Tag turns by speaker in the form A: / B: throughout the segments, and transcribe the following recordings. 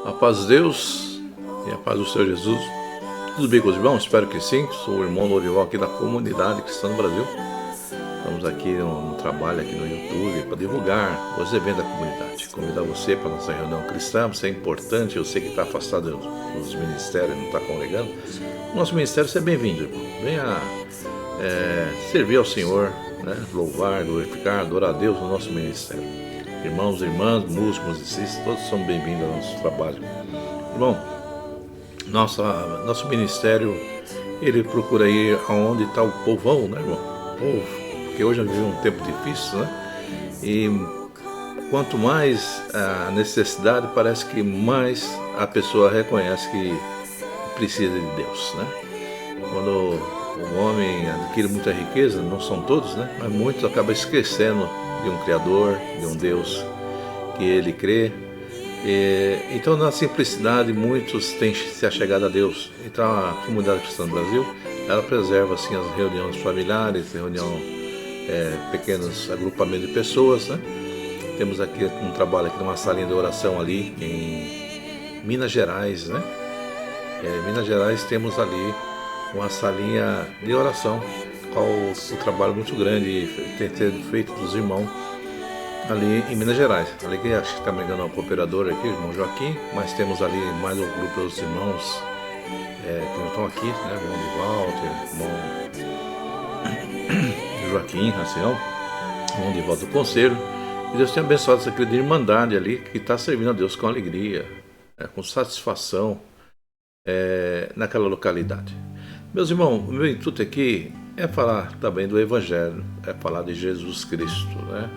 A: A paz de Deus e a paz do Senhor Jesus. Tudo bem com os irmãos? Espero que sim. Sou o irmão Lorival aqui da Comunidade Cristã no Brasil. Estamos aqui no trabalho aqui no YouTube para divulgar os eventos da comunidade. Convidar você para a nossa reunião cristã. Você é importante, eu sei que está afastado dos ministérios, não está congregando. Nosso ministério, você é bem-vindo, irmão. Venha servir ao Senhor, né? Louvar, glorificar, adorar a Deus no nosso ministério. Irmãos, irmãs, músicos, musicistas, todos são bem-vindos ao nosso trabalho. Irmão, nosso ministério, ele procura ir aonde está o povão, né, irmão? O povo, porque hoje nós vivemos um tempo difícil, né? E quanto mais a necessidade, parece que mais a pessoa reconhece que precisa de Deus, né? Quando o homem adquire muita riqueza, não são todos, né? Mas muitos acabam esquecendo de um Criador, de um Deus que ele crê. Então, na simplicidade, muitos têm se achegado a Deus. Então, a Comunidade Cristã do Brasil, ela preserva assim as reuniões familiares, pequenos agrupamentos de pessoas, né? Temos aqui um trabalho aqui numa salinha de oração ali em Minas Gerais, né? Minas Gerais temos ali uma salinha de oração, o trabalho muito grande tem sido feito dos irmãos ali em Minas Gerais. Ali que acho que está me engano o cooperador aqui, o irmão Joaquim, mas temos ali mais um grupo dos irmãos que não estão aqui, né? O irmão de Walter, irmão Joaquim, Racião, irmão de Walter do Conselho. E Deus tem abençoado essa querida irmandade ali que está servindo a Deus com alegria, com satisfação naquela localidade. Meus irmãos, o meu intuito aqui é falar também do Evangelho, é falar de Jesus Cristo, né?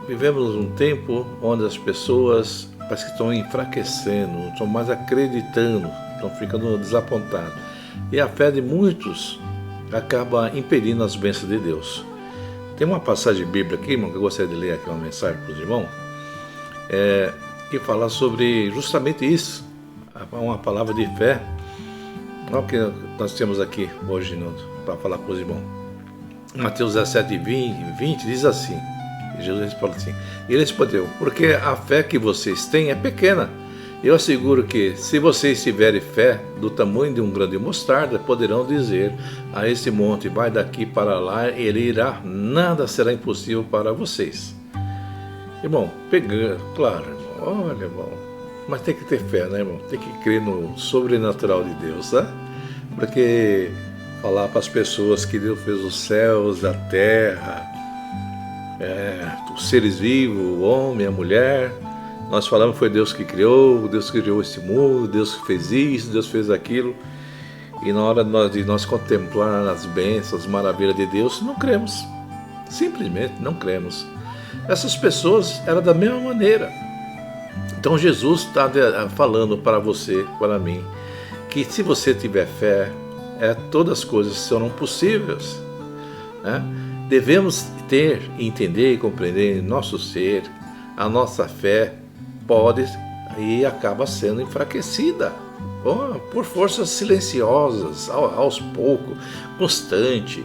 A: Vivemos um tempo onde as pessoas parece que estão enfraquecendo, não estão mais acreditando, estão ficando desapontados. E a fé de muitos acaba impedindo as bênçãos de Deus. Tem uma passagem bíblica aqui, irmão, que eu gostaria de ler aqui, uma mensagem para os irmãos, que fala sobre justamente isso, uma palavra de fé. Olha o que nós temos aqui hoje para falar para os irmãos. Mateus 17, 20 diz assim, Jesus falou assim, ele respondeu, porque a fé que vocês têm é pequena. Eu asseguro que, se vocês tiverem fé do tamanho de um grão de mostarda, poderão dizer a esse monte, vai daqui para lá, ele irá, nada será impossível para vocês. Irmão, claro, irmão, olha, irmão, mas tem que ter fé, né, irmão? Tem que crer no sobrenatural de Deus, né? Porque falar para as pessoas que Deus fez os céus, a terra, os seres vivos, o homem, a mulher, nós falamos que foi Deus que criou esse mundo, Deus que fez isso, Deus fez aquilo, e na hora de nós contemplar as bênçãos, as maravilhas de Deus, não cremos, simplesmente não cremos. Essas pessoas eram da mesma maneira. Então Jesus está falando para você, para mim, que se você tiver fé, todas as coisas serão possíveis, né? Devemos entender e compreender em nosso ser, a nossa fé pode e acaba sendo enfraquecida por forças silenciosas, aos poucos, constante,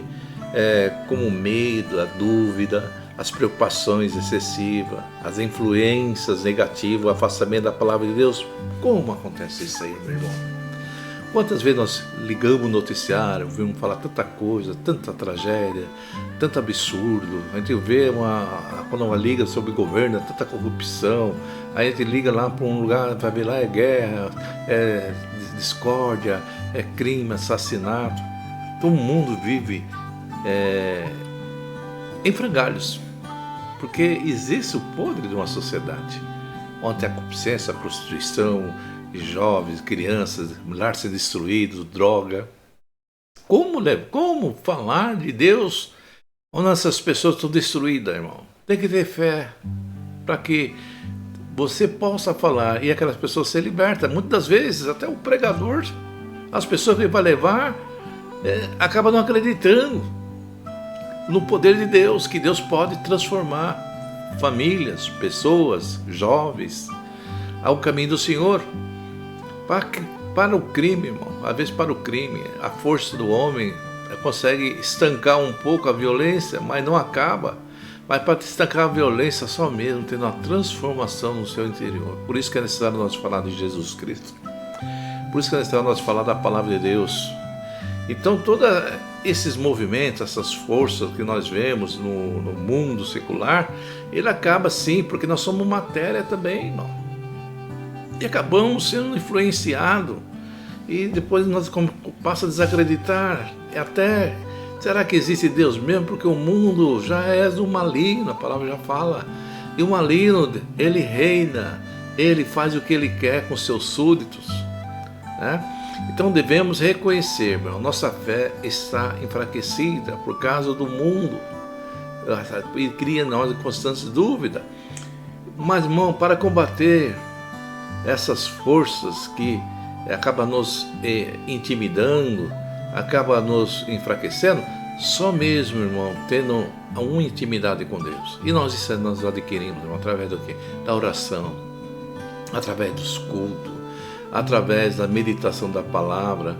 A: como o medo, a dúvida, as preocupações excessivas, as influências negativas, o afastamento da palavra de Deus. Como acontece isso aí, meu irmão? Quantas vezes nós ligamos o noticiário, ouvimos falar tanta coisa, tanta tragédia, tanto absurdo. A gente vê quando uma liga sobre o governo, tanta corrupção. Aí a gente liga lá para um lugar, vai ver lá é guerra, é discórdia, é crime, assassinato. Todo mundo vive em frangalhos, porque existe o podre de uma sociedade onde a concupiscência, a prostituição, jovens, crianças, lar sendo destruídos, droga. Como falar de Deus onde essas pessoas estão destruídas, irmão? Tem que ter fé para que você possa falar e aquelas pessoas se libertam. Muitas das vezes, até o pregador, as pessoas que ele vai levar, acabam não acreditando no poder de Deus, que Deus pode transformar famílias, pessoas, jovens, ao caminho do Senhor. Para o crime, irmão, às vezes para o crime, a força do homem consegue estancar um pouco a violência, mas não acaba, Mas para destacar a violência só mesmo, tendo uma transformação no seu interior. Por isso que é necessário nós falar de Jesus Cristo. Por isso que é necessário nós falar da palavra de Deus. Então todos esses movimentos, essas forças que nós vemos no mundo secular, ele acaba sim, porque nós somos matéria também, irmão. E acabamos sendo influenciados. E depois nós passa a desacreditar. Até, será que existe Deus mesmo? Porque o mundo já é do maligno, a palavra já fala. E o maligno, ele reina, ele faz o que ele quer com seus súditos, né? Então devemos reconhecer, irmão, nossa fé está enfraquecida por causa do mundo e cria em nós constantes dúvidas. Mas, irmão, para combater essas forças que acabam nos intimidando, acabam nos enfraquecendo, só mesmo, irmão, tendo uma intimidade com Deus. E nós isso nós adquirimos, irmão, através do quê? Da oração, através dos cultos, através da meditação da palavra,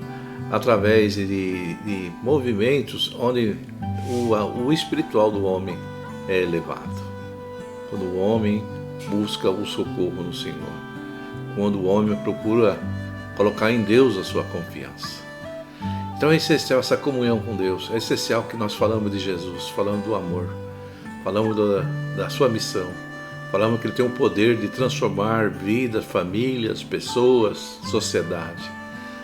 A: através de movimentos onde o espiritual do homem é elevado. Quando o homem busca o socorro no Senhor. Quando o homem procura colocar em Deus a sua confiança. Então é essencial essa comunhão com Deus. É essencial que nós falamos de Jesus, falamos do amor, falamos da sua missão. Falamos que ele tem o poder de transformar vidas, famílias, pessoas, sociedade.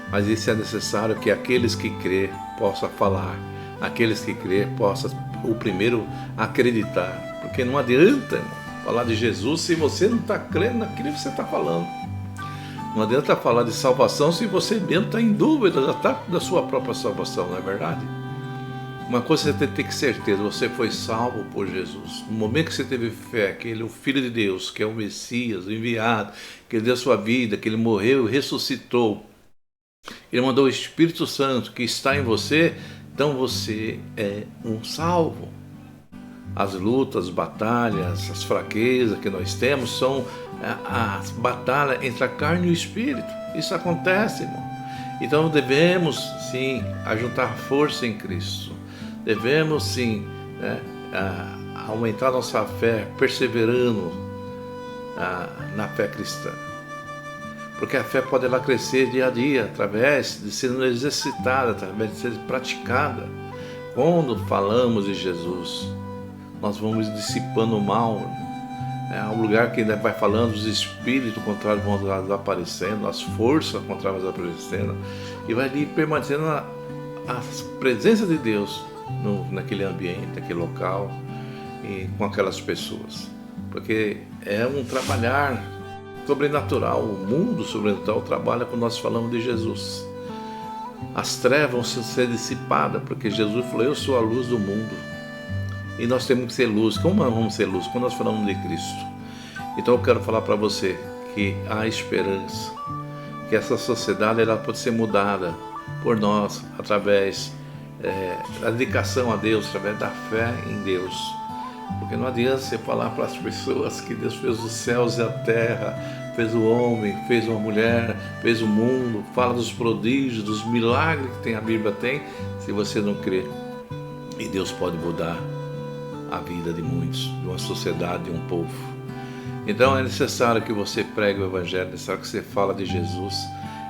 A: Mas isso é necessário que aqueles que crê possam falar. Aqueles que crê possam, o primeiro, acreditar. Porque não adianta, irmão, falar de Jesus se você não está crendo naquilo que você está falando. Não adianta falar de salvação se você mesmo está em dúvida da sua própria salvação, não é verdade? Uma coisa você tem que ter certeza, você foi salvo por Jesus. No momento que você teve fé, que Ele é o Filho de Deus, que é o Messias, o enviado, que Ele deu a sua vida, que Ele morreu e ressuscitou. Ele mandou o Espírito Santo que está em você, então você é um salvo. As lutas, as batalhas, as fraquezas que nós temos são as batalhas entre a carne e o Espírito. Isso acontece, irmão. Então devemos, sim, ajuntar força em Cristo. Devemos, sim, aumentar nossa fé, perseverando na fé cristã. Porque a fé pode ela crescer dia a dia, através de ser exercitada, através de ser praticada. Quando falamos de Jesus, nós vamos dissipando o mal. É um lugar que vai falando, os espíritos contrários vão desaparecendo, as forças contrárias vão desaparecendo, e vai ali permanecendo a presença de Deus naquele ambiente, naquele local e com aquelas pessoas. Porque é um trabalhar sobrenatural, o mundo sobrenatural trabalha quando nós falamos de Jesus. As trevas vão ser dissipadas, porque Jesus falou, eu sou a luz do mundo. E nós temos que ser luz. Como nós vamos ser luz? Quando nós falamos de Cristo. Então eu quero falar para você que há esperança, que essa sociedade ela pode ser mudada por nós, através da dedicação a Deus, através da fé em Deus. Porque não adianta você falar para as pessoas que Deus fez os céus e a terra, fez o homem, fez uma mulher, fez o mundo, fala dos prodígios, dos milagres que a Bíblia tem, se você não crê. E Deus pode mudar a vida de muitos, de uma sociedade, de um povo. Então é necessário que você pregue o Evangelho, é necessário que você fale de Jesus,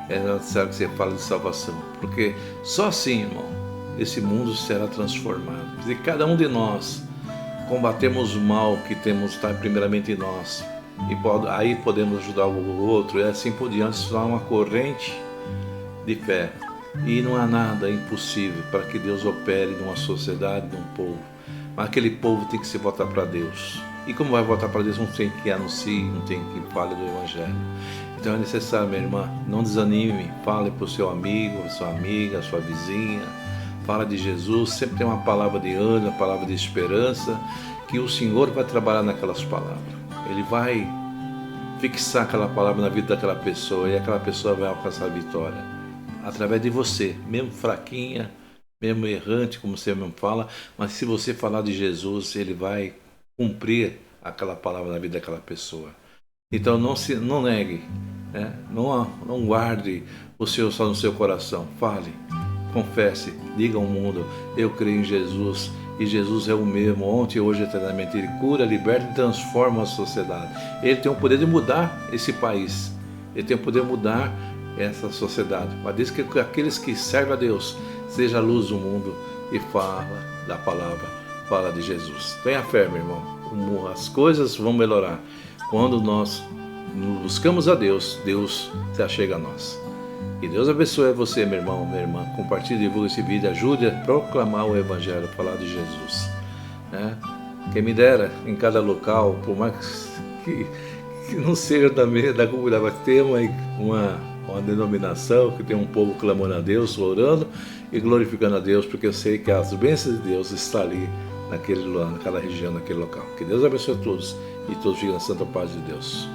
A: é necessário que você fale de salvação, porque só assim, irmão, esse mundo será transformado. Se cada um de nós combatemos o mal que está primeiramente em nós, e aí podemos ajudar o outro, e assim por diante, isso há uma corrente de fé, e não há nada impossível para que Deus opere numa sociedade, num povo. Mas aquele povo tem que se voltar para Deus. E como vai voltar para Deus? Não tem que anuncie, não tem que fale do Evangelho. Então é necessário, minha irmã, não desanime. Fale para o seu amigo, a sua amiga, a sua vizinha. Fala de Jesus. Sempre tem uma palavra de ânimo, uma palavra de esperança, que o Senhor vai trabalhar naquelas palavras. Ele vai fixar aquela palavra na vida daquela pessoa e aquela pessoa vai alcançar a vitória. Através de você, mesmo fraquinha, mesmo errante, como você mesmo fala, mas se você falar de Jesus, ele vai cumprir aquela palavra na vida daquela pessoa. Então não negue, né? Não guarde o seu só no seu coração. Fale, confesse, diga ao mundo, eu creio em Jesus E Jesus é o mesmo, ontem, hoje, eternamente. Ele cura, liberta e transforma a sociedade. Ele tem o poder de mudar esse país. Ele tem o poder de mudar essa sociedade. Mas diz que aqueles que servem a Deus, seja a luz do mundo e fala da palavra, fala de Jesus. Tenha fé, meu irmão. As coisas vão melhorar. Quando nós buscamos a Deus, Deus se achega a nós. Que Deus abençoe você, meu irmão, minha irmã. Compartilhe, divulgue esse vídeo, ajude a proclamar o Evangelho, falar de Jesus. Né? Quem me dera, em cada local, por mais que não seja da comunidade, mas tenha uma denominação, que tenha um povo clamando a Deus, orando e glorificando a Deus, porque eu sei que as bênçãos de Deus estão ali, naquela região, naquele local. Que Deus abençoe a todos e todos fiquem na santa paz de Deus.